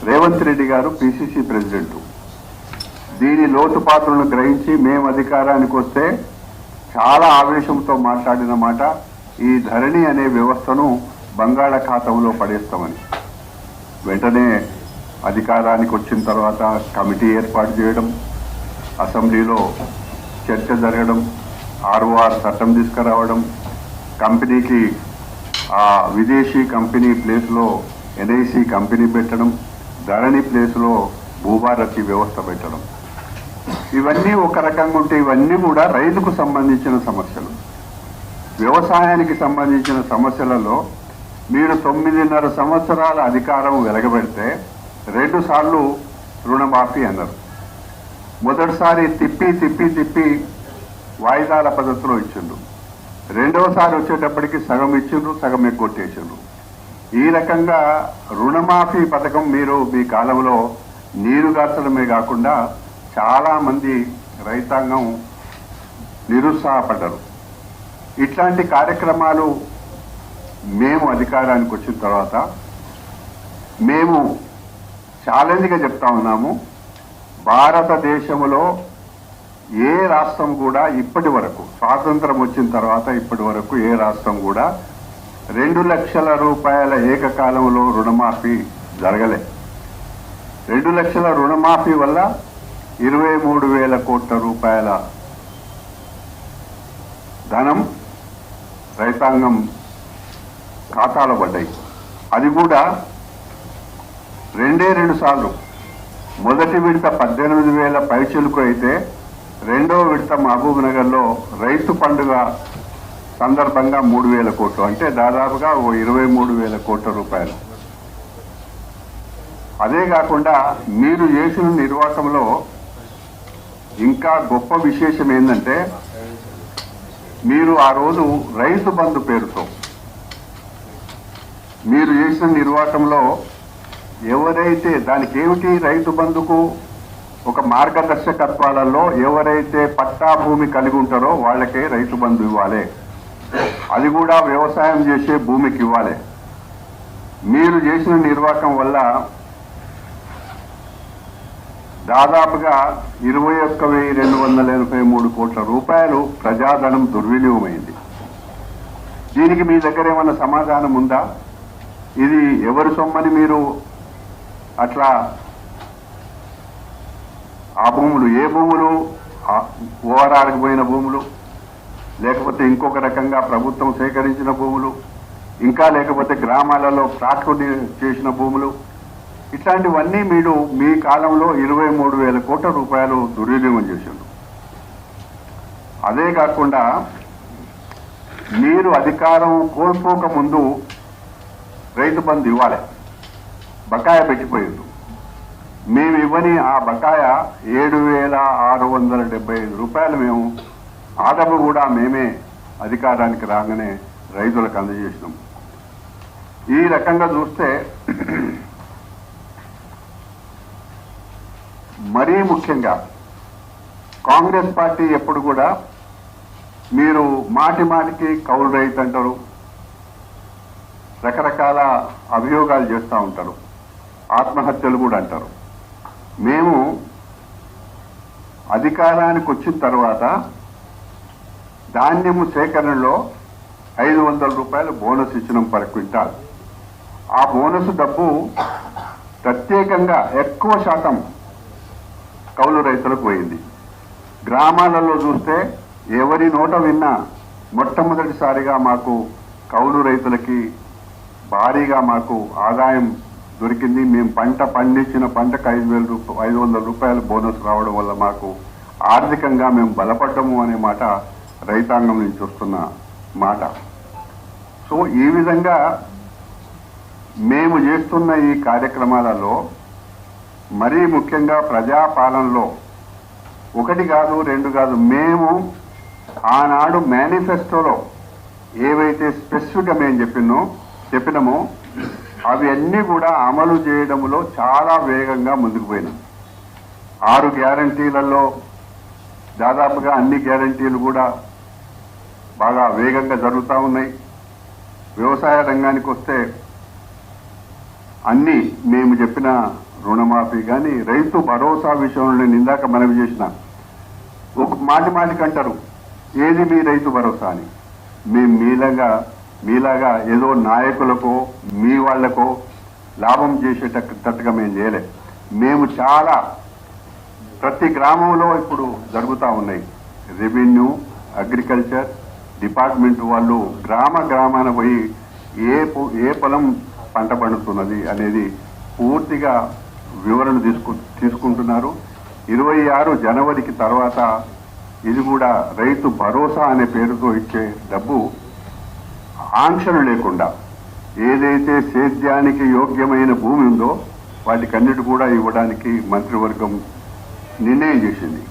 రేవంత్ రెడ్డి గారు PCC president. దీని లోతుపాత్రలను గ్రహించి మేము అధికారానికి వస్తే చాలా ఆవేశంతో మాట్లాడిన మాట, ఈ ధరణి అనే వ్యవస్థను బంగాళాఖాతంలో పడేస్తామని. వెంటనే అధికారానికి వచ్చిన తర్వాత కమిటీ ఏర్పాటు చేయడం, అసెంబ్లీలో చర్చ జరగడం, ఆర్ఓఆర్ చట్టం తీసుకురావడం, కంపెనీకి ఆ విదేశీ కంపెనీ ప్లేస్లో ఎన్ఐసి కంపెనీ పెట్టడం, ధరణి ప్లేస్లో భూభారతి వ్యవస్థ పెట్టడం. ఇవన్నీ ఒక రకంగా ఉంటే ఇవన్నీ కూడా రైతుకు సంబంధించిన సమస్యలు. వ్యవసాయానికి సంబంధించిన సమస్యలలో మీరు 9.5 సంవత్సరాల అధికారం వెలగబెడితే 2 సార్లు రుణమాఫీ అన్నారు. మొదటిసారి తిప్పి వాయిదాల పద్ధతిలో ఇచ్చిండ్రు. రెండవసారి వచ్చేటప్పటికి సగం ఇచ్చిండ్రు, సగం ఎగ్గొట్టేసిండ్రు. ఈ రకంగా రుణమాఫీ పథకం మీరు మీ కాలంలో నీరుగార్చడమే కాకుండా చాలామంది రైతాంగం నిరుత్సాహపడ్డారు. ఇట్లాంటి కార్యక్రమాలు మేము అధికారానికి వచ్చిన తర్వాత మేము ఛాలెంజ్గా చెప్తా ఉన్నాము. భారతదేశంలో ఏ రాష్ట్రం కూడా ఇప్పటి వరకు, స్వాతంత్రం వచ్చిన తర్వాత ఇప్పటి వరకు ఏ రాష్ట్రం కూడా 2 లక్షల రూపాయల ఏకకాలంలో రుణమాఫీ జరగలే. 2 లక్షల రుణమాఫీ వల్ల 23,000 కోట్ల రూపాయల ధనం రైతాంగం ఖాతాలో పడ్డాయి. అది కూడా 2 సార్లు. మొదటి విడత 18,000 పైచిలుకు అయితే, రెండవ విడత మహబూబ్ నగర్లో రైతు పండుగ సందర్భంగా 3,000 కోట్లు, అంటే దాదాపుగా 23,000 కోట్ల రూపాయలు. అదే కాకుండా మీరు చేసిన నిర్వాహకంలో ఇంకా గొప్ప విశేషం ఏంటంటే, మీరు ఆ రోజు రైతు బంధు పేరుతో మీరు చేసిన నిర్వాహకంలో ఎవరైతే, దానికి ఏమిటి రైతు బంధుకు ఒక మార్గదర్శకత్వాలలో ఎవరైతే పట్టా భూమి కలిగి ఉంటారో వాళ్ళకే రైతు బంధు ఇవ్వాలి. అది కూడా వ్యవసాయం చేసే భూమికి ఇవ్వాలి. మీరు చేసిన నిర్వాహకం వల్ల దాదాపుగా 21,283 కోట్ల రూపాయలు ప్రజాధనం దుర్వినియోగమైంది. దీనికి మీ దగ్గర ఏమన్నా సమాధానం ఉందా? ఇది ఎవరి సొమ్మని మీరు అట్లా ఆ భూములు, ఏ భూములు, ఓఆర్ఆర్కి పోయిన భూములు, లేకపోతే ఇంకొక రకంగా ప్రభుత్వం సేకరించిన భూములు, ఇంకా లేకపోతే గ్రామాలలో ప్లాట్లు చేసిన భూములు, ఇట్లాంటివన్నీ మీరు మీ కాలంలో 23,000 కోట్ల రూపాయలు దుర్వినియోగం చేశారు. అదే కాకుండా మీరు అధికారం కోల్పోక ముందు రైతు బంధు ఇవ్వాలి, బకాయి పెట్టిపోయింది. మేము ఇవ్వని ఆ బకాయా 7,675 రూపాయలు మేము ఆ డబ్బు కూడా మేమే అధికారానికి రాగానే రైతులకు అందజేసినాం. ఈ రకంగా చూస్తే మరీ ముఖ్యంగా కాంగ్రెస్ పార్టీ ఎప్పుడు కూడా మీరు మాటికి కౌలు రైతు అంటారు, రకరకాల అభియోగాలు చేస్తూ ఉంటారు, ఆత్మహత్యలు కూడా అంటారు. మేము అధికారానికి వచ్చిన తర్వాత ధాన్యము సేకరణలో 500 రూపాయలు బోనస్ ఇచ్చినాం పర్ క్వింటాల్. ఆ బోనస్ డబ్బు ప్రత్యేకంగా ఎక్కువ శాతం కౌలు రైతులకు పోయింది. గ్రామాలలో చూస్తే ఎవరి నోట విన్నా మొట్టమొదటిసారిగా మాకు కౌలు రైతులకి భారీగా మాకు ఆదాయం దొరికింది. మేము పంట పండించిన పంటకు 500 రూపాయల బోనస్ రావడం వల్ల మాకు ఆర్థికంగా మేము బలపడ్డము అనే మాట రైతాంగం నుంచి వస్తున్న మాట. సో ఈ విధంగా మేము చేస్తున్న ఈ కార్యక్రమాలలో మరీ ముఖ్యంగా ప్రజాపాలనలో 1 కాదు 2 కాదు, మేము ఆనాడు మేనిఫెస్టోలో ఏవైతే స్పెసిఫిక్గా మేము చెప్పినామో అవి అన్నీ కూడా అమలు చేయడంలో చాలా వేగంగా ముందుకు పోయినాం. 6 గ్యారంటీలలో దాదాపుగా అన్ని గ్యారంటీలు కూడా బాగా వేగంగా జరుగుతూ ఉన్నాయి. వ్యవసాయ రంగానికి వస్తే అన్ని మేము చెప్పిన రుణమాఫీ కానీ రైతు భరోసా విషయంలో నేను ఇందాక మనవి చేసిన ఒక మాటికి అంటారు ఏది మీ రైతు భరోసా అని. మేము మీలాగా ఏదో నాయకులకో మీ వాళ్లకో లాభం చేసేటట్టుగా మేము చేయలే. మేము చాలా ప్రతి గ్రామంలో ఇప్పుడు జరుగుతూ ఉన్నాయి. రెవెన్యూ, అగ్రికల్చర్ డిపార్ట్మెంట్ వాళ్ళు గ్రామాన పోయి ఏ పొలం పంట పండుతున్నది అనేది పూర్తిగా వివరణ తీసుకుంటున్నారు. 26 జనవరికి తర్వాత ఇది కూడా రైతు భరోసా అనే పేరుతో ఇచ్చే డబ్బు ఆంక్షలు లేకుండా ఏదైతే సేద్యానికి యోగ్యమైన భూమి ఉందో వాటికన్నిటి కూడా ఇవ్వడానికి మంత్రివర్గం నిర్ణయం చేసింది.